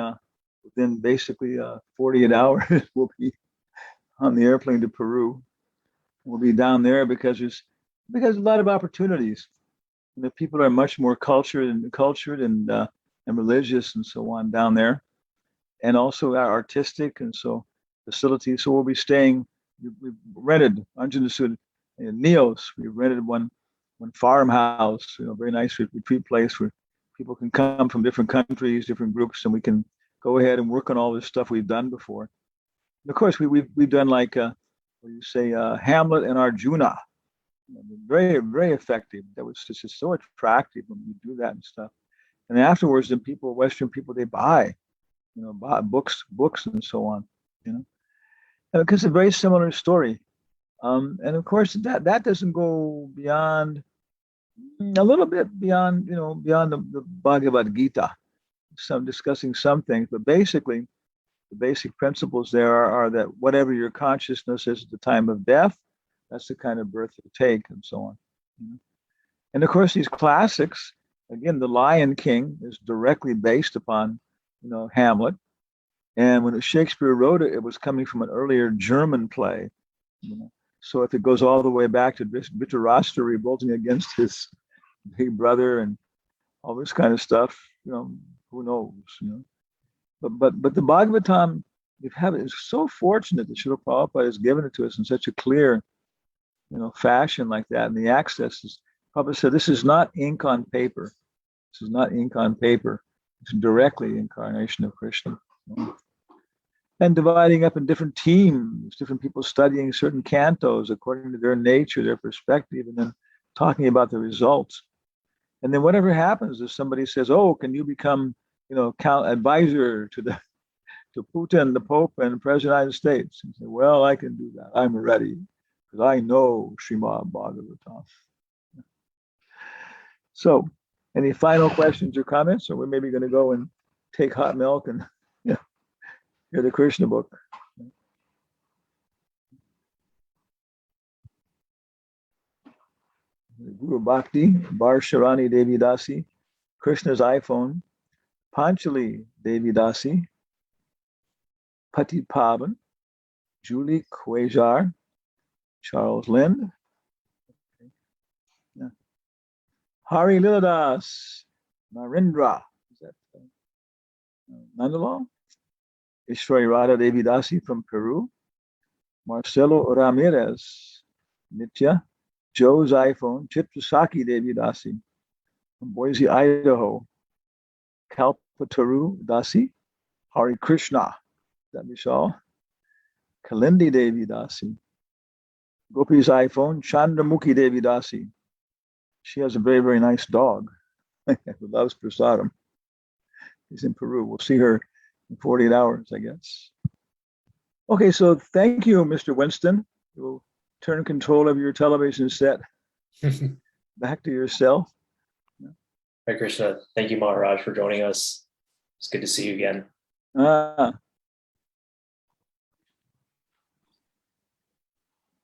within basically 48 hours. We'll be on the airplane to Peru. We'll be down there because there's a lot of opportunities. The people are much more cultured and religious and so on down there, and also artistic and so facilities. So we'll be staying. We've rented Anjanasud in Neos. We rented one farmhouse, very nice retreat place where people can come from different countries, different groups, and we can go ahead and work on all this stuff we've done before. And of course, we've done like Hamlet and Arjuna. Very, very effective. That was just so attractive when we do that and stuff. And afterwards, then Western people, they buy books and so on. Because it's a very similar story. And of course, that doesn't go beyond a little bit beyond the Bhagavad Gita. Discussing some things, but basically, the basic principles there are that whatever your consciousness is at the time of death, that's the kind of birth you take, and so on. And of course, these classics, again, The Lion King is directly based upon, Hamlet. And when Shakespeare wrote it, it was coming from an earlier German play. So if it goes all the way back to Dhritarashtra revolting against his big brother and all this kind of stuff, who knows? But the Bhagavatam, is so fortunate that Srila Prabhupada has given it to us in such a clear, fashion like that. And the access is, Prabhupada said, this is not ink on paper. This is not ink on paper. It's directly incarnation of Krishna. And dividing up in different teams, different people studying certain cantos according to their nature, their perspective, and then talking about the results. And then whatever happens, if somebody says, "Oh, can you become, advisor to Putin, the Pope, and the President of the United States?" And say, "Well, I can do that. I'm ready because I know Srimad Bhagavatam." So, any final questions or comments, or we're maybe going to go and take hot milk and hear the Krishna book. Guru Bhakti, Bar Sharani Devi Dasi, Krishna's iPhone, Panchali Devi Dasi, Pati Pavan, Julie Quajar, Charles Lind, Hari Liladas, Narendra, is that Nandalal? Ishwari Radha Devi Dasi from Peru, Marcelo Ramirez, Nitya, Joe's iPhone, Chipsasaki Devi Dasi from Boise, Idaho, Kalpataru Dasi, Hari Krishna, that Vishal, Kalindi Devi Dasi, Gopi's iPhone, Chandramukhi Devi Dasi. She has a very, very nice dog who loves prasadam. She's in Peru. We'll see her in 48 hours, I guess. Okay, so thank you, Mr. Winston. You'll turn control of your television set back to yourself. Hare Krishna. Thank you, Maharaj, for joining us. It's good to see you again. Ah,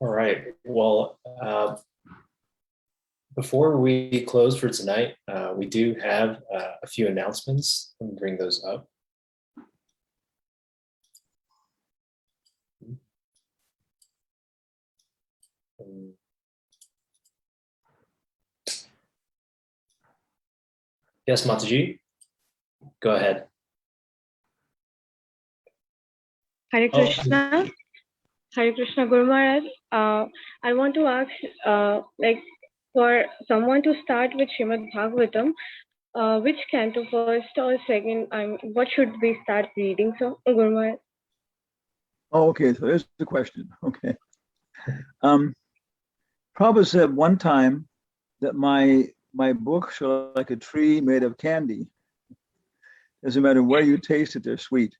All right. Well, before we close for tonight, we do have a few announcements. Let me bring those up. Yes, Mataji, go ahead. Hare Oh. Krishna. Hare Krishna Guru Maharaj. I want to ask, for someone to start with Srimad Bhagavatam, which canto first or second? What should we start reading? So, Guru Maharaj. oh, okay, so there's the question. Okay. Prabhupada said one time that my books are like a tree made of candy. Doesn't matter where you taste it, they're sweet.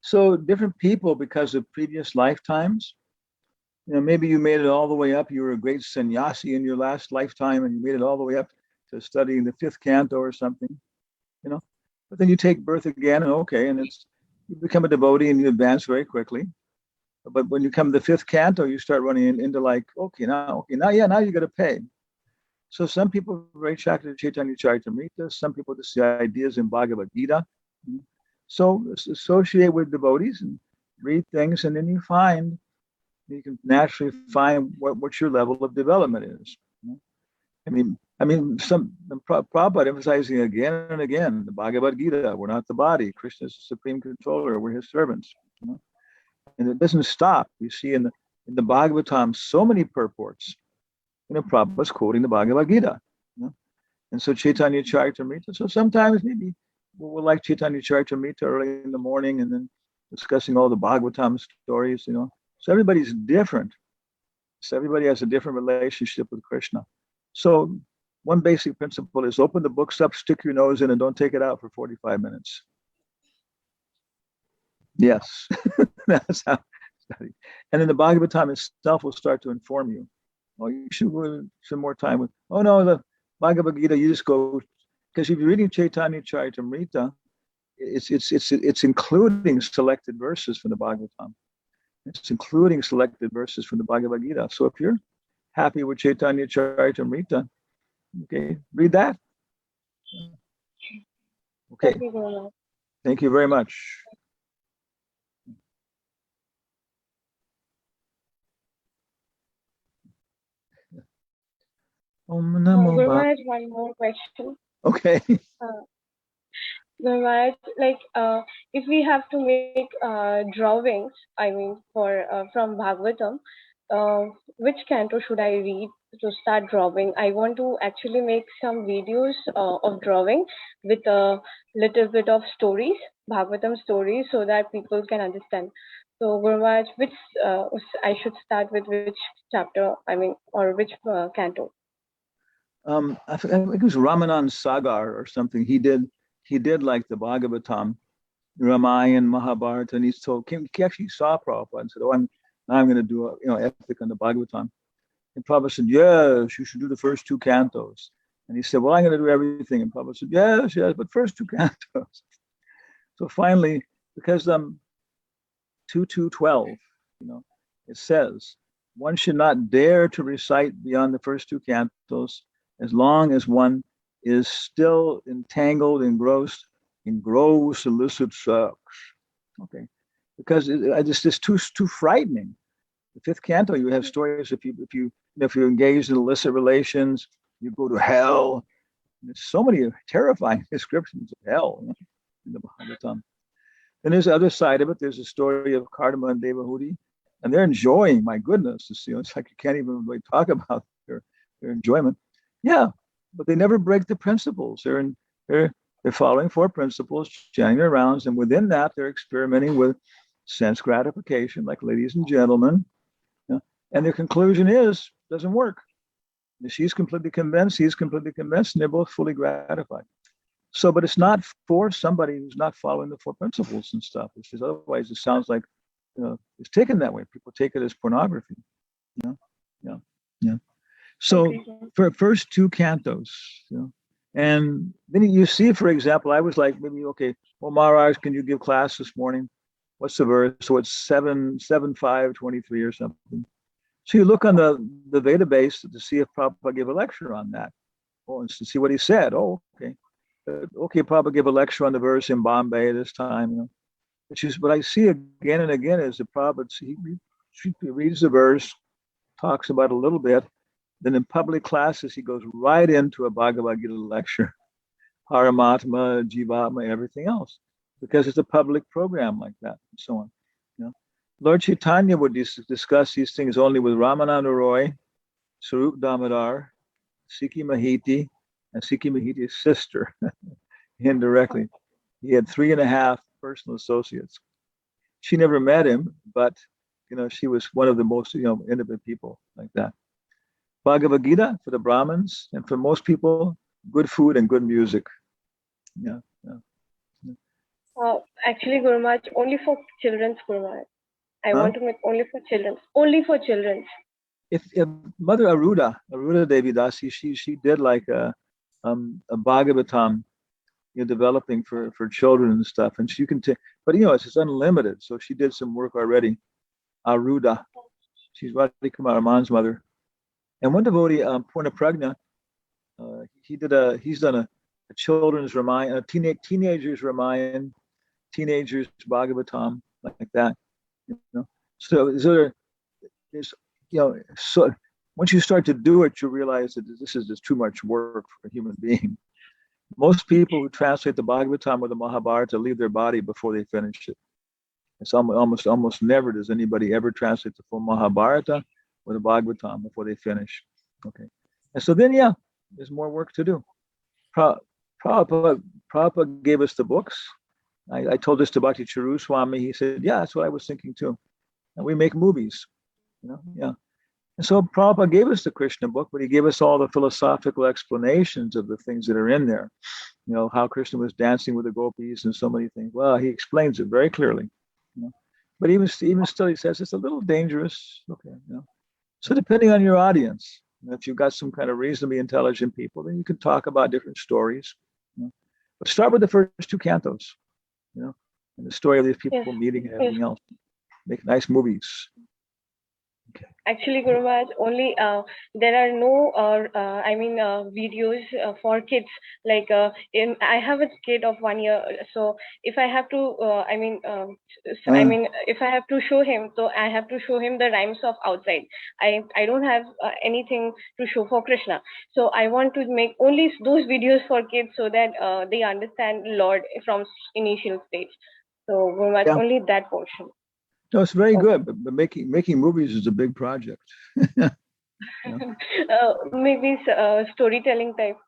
So different people, because of previous lifetimes, maybe you made it all the way up. You were a great sannyasi in your last lifetime, and you made it all the way up to studying the 5th canto or something, But then you take birth again, and okay, and you become a devotee and you advance very quickly. But when you come to the 5th canto, you start running into like, now you got to pay. So some people are very attracted to Chaitanya Charitamrita. Some people just see ideas in Bhagavad Gita. So associate with devotees and read things, and then you can naturally find what your level of development is. Prabhupada emphasizing again and again, the Bhagavad Gita, we're not the body. Krishna is the supreme controller. We're his servants. And it doesn't stop. You see in the Bhagavatam so many purports. Prabhupada's quoting the Bhagavad Gita. And so Chaitanya Charitamrita. So sometimes maybe we'll like Chaitanya Charitamrita early in the morning and then discussing all the Bhagavatam stories, So everybody's different. So everybody has a different relationship with Krishna. So one basic principle is open the books up, stick your nose in, and don't take it out for 45 minutes. Yes, that's how study. And then the Bhagavatam itself will start to inform you. Oh, you should go some more time with, oh no, the Bhagavad Gita, you just go, because if you're reading Chaitanya Charitamrita, it's including selected verses from the Bhagavatam. It's including selected verses from the Bhagavad Gita. So if you're happy with Chaitanya Charitamrita, okay, read that. Okay. Thank you very much. Guru Maharaj, one more question. Okay. Guru Maharaj, if we have to make drawings, from Bhagavatam, which canto should I read to start drawing? I want to actually make some videos of drawing with a little bit of stories, Bhagavatam stories, so that people can understand. So, Guru Maharaj, which I should start with which chapter? Or which canto? I think it was Ramanand Sagar or something. He did like the Bhagavatam, Ramayana, Mahabharata, and he actually saw Prabhupada and said, "Oh, I'm going to do a epic on the Bhagavatam." And Prabhupada said, "Yes, you should do the first 2 cantos." And he said, "Well, I'm going to do everything." And Prabhupada said, "Yes, but first 2 cantos." So finally, because 2:12, it says one should not dare to recite beyond the first 2 cantos as long as one is still entangled, engrossed in gross illicit sex. Okay, because it's too frightening. The 5th canto, you have stories if you engage in illicit relations, you go to hell. There's so many terrifying descriptions of hell in the Bhagavatam. Then there's the other side of it. There's a story of Karma and Devahuti, and they're enjoying. My goodness, it's like you can't even really talk about their enjoyment. Yeah, but they never break the principles. They're following 4 principles, chanting their rounds, and within that, they're experimenting with sense gratification, like ladies and gentlemen. And their conclusion is doesn't work. She's completely convinced, he's completely convinced, and they're both fully gratified. So, but it's not for somebody who's not following the four principles and stuff. It's just otherwise it sounds like, it's taken that way. People take it as pornography. Yeah. So for first two cantos, and then you see, for example, I was like, maybe, okay, well, Maharaj, can you give class this morning? What's the verse? So it's 7-5-23 or something. So you look on the database to see if Prabhupada gave a lecture on that. Oh, and to see what he said. Oh, okay. Okay, Prabhupada gave a lecture on the verse in Bombay this time, Which is what I see again and again is the Prabhupada, he reads the verse, talks about it a little bit, then in public classes, he goes right into a Bhagavad Gita lecture, Paramatma, Jivatma, everything else, because it's a public program like that, and so on. Lord Chaitanya would discuss these things only with Ramananda Roy, Sarup Damodar, Sikhi Mahiti, and Sikhi Mahiti's sister, indirectly. He had 3.5 personal associates. She never met him, but she was one of the most intimate people like that. Bhagavad Gita for the Brahmins, and for most people, good food and good music. Yeah. Actually, Guru Maharaj, only for children's, Guru Maharaj. I want to make only for children. Only for children. If Mother Aruda Devi Dasi, she did like a Bhagavatam, developing for children and stuff, and she can take, but it's unlimited. So she did some work already. Aruda, she's Radhika Raman's mother, and one devotee, Purna Pragna, he's done a children's Ramayana, teenagers Ramayana, teenagers Bhagavatam, like that. So there's so once you start to do it, you realize that this is just too much work for a human being. Most people who translate the Bhagavatam or the Mahabharata leave their body before they finish it. It's almost never does anybody ever translate the full Mahabharata or the Bhagavatam before they finish. Okay, and so then there's more work to do. Prabhupada gave us the books. I told this to Bhakti Charu Swami. He said, yeah, that's what I was thinking too. And we make movies, And so Prabhupada gave us the Krishna book, but he gave us all the philosophical explanations of the things that are in there. How Krishna was dancing with the gopis and so many things. Well, he explains it very clearly. But even still, he says it's a little dangerous. Okay, So depending on your audience, if you've got some kind of reasonably intelligent people, then you can talk about different stories. But start with the first two cantos, and the story of these people meeting and everything else. Make nice movies. Okay. Actually, Guru Maharaj, only there are no videos for kids. Like I have a kid of 1 year, so if I have to, if I have to show him, so I have to show him the rhymes of outside. I don't have anything to show for Krishna, so I want to make only those videos for kids so that they understand Lord from initial stage. So Guru Maharaj, only that portion. No, it's very good, but making movies is a big project. Maybe storytelling type.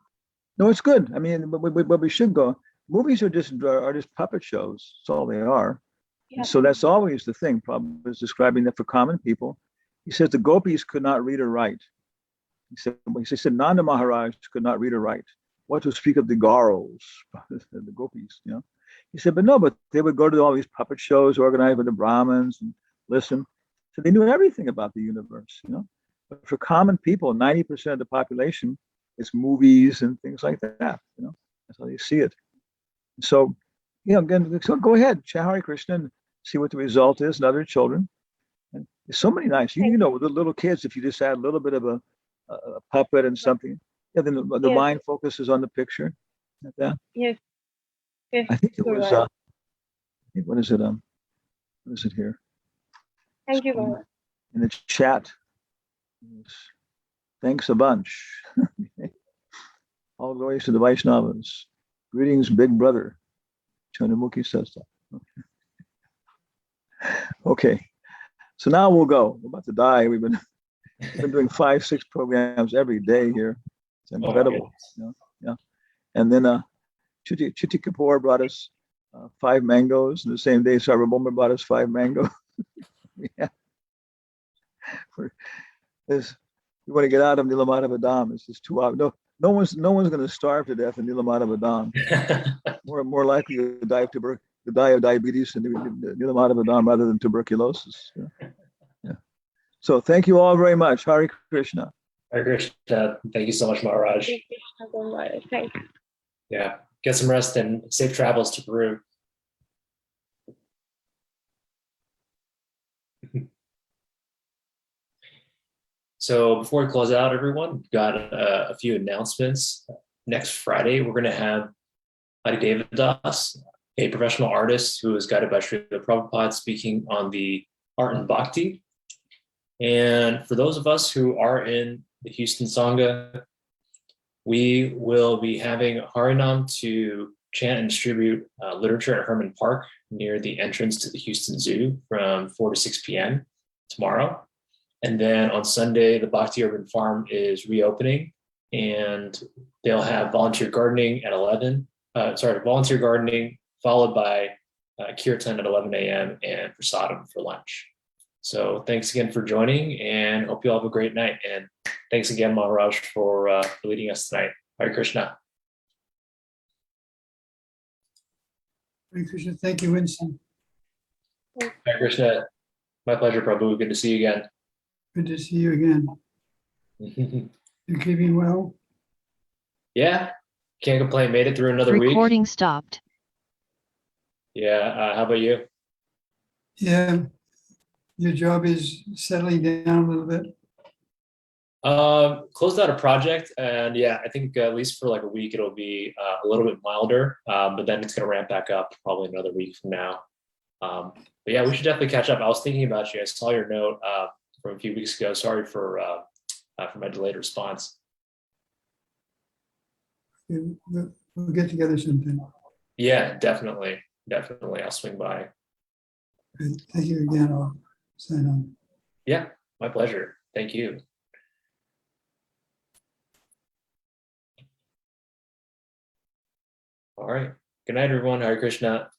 No, it's good. I mean, but we should go. Movies are just puppet shows. That's all they are. Yeah. And so that's always the thing. Prabhupada is describing that for common people. He says the gopis could not read or write. He said Nanda Maharaj could not read or write. What to speak of the Garos, the gopis, He said, but they would go to all these puppet shows organized by the Brahmins and listen. So they knew everything about the universe, But for common people, 90% of the population, it's movies and things like that, That's how they see it. So, again, so go ahead, Hare Krishna, and see what the result is in other children. And there's so many nice, with the little kids, if you just add a little bit of a puppet and something, then the mind focuses on the picture. Like that. Yes. Yes, I think it was. What is it? What is it here? Thank you, Lord. In the chat. Thanks a bunch. All glories to the Vaishnavas. Greetings, big brother. Chandramukhi says that. Okay. So now we'll go. We're about to die. We've been doing 5-6 programs every day here. It's incredible. And then Chitti Kapoor brought us 5 mangoes. And the same day, Sarvabhauma brought us 5 mangoes. We want to get out of Nilamadava Dham. It's just 2 hours. No, no one's going to starve to death in Nilamadabadam. More likely to die of diabetes in Nilamadabadam rather than tuberculosis. Yeah. Yeah. So thank you all very much. Hare Krishna. Hare Krishna. Thank you so much, Maharaj. Thank you. Yeah. Get some rest and safe travels to Peru. So before we close out, everyone, we've got a few announcements. Next Friday, we're going to have Adi Das, a professional artist who is guided by Srila Prabhupada, speaking on the art and bhakti. And for those of us who are in the Houston Sangha, we will be having Harinam to chant and distribute literature at Herman Park near the entrance to the Houston Zoo from 4 to 6 p.m. tomorrow. And then on Sunday, the Bhakti Urban Farm is reopening, and they'll have volunteer gardening at volunteer gardening followed by kirtan at 11 a.m. and prasadam for lunch. So thanks again for joining, and hope you all have a great night. And thanks again, Maharaj, for leading us tonight. Hare Krishna. Hare Krishna. Thank you, Winston. Hare Krishna. My pleasure, Prabhu. Good to see you again. Good to see you again. You're keeping well? Yeah, can't complain. Made it through another week. Recording stopped. Yeah, how about you? Yeah. Your job is settling down a little bit. Closed out a project, and yeah, I think at least for like a week it'll be a little bit milder, but then it's going to ramp back up probably another week from now. But yeah, we should definitely catch up. I was thinking about you. I saw your note from a few weeks ago. Sorry for my delayed response. We'll get together sometime. Yeah, definitely. I'll swing by. Good. Thank you again. I'll sign on. Yeah, my pleasure. Thank you. All right. Good night, everyone. Hare Krishna.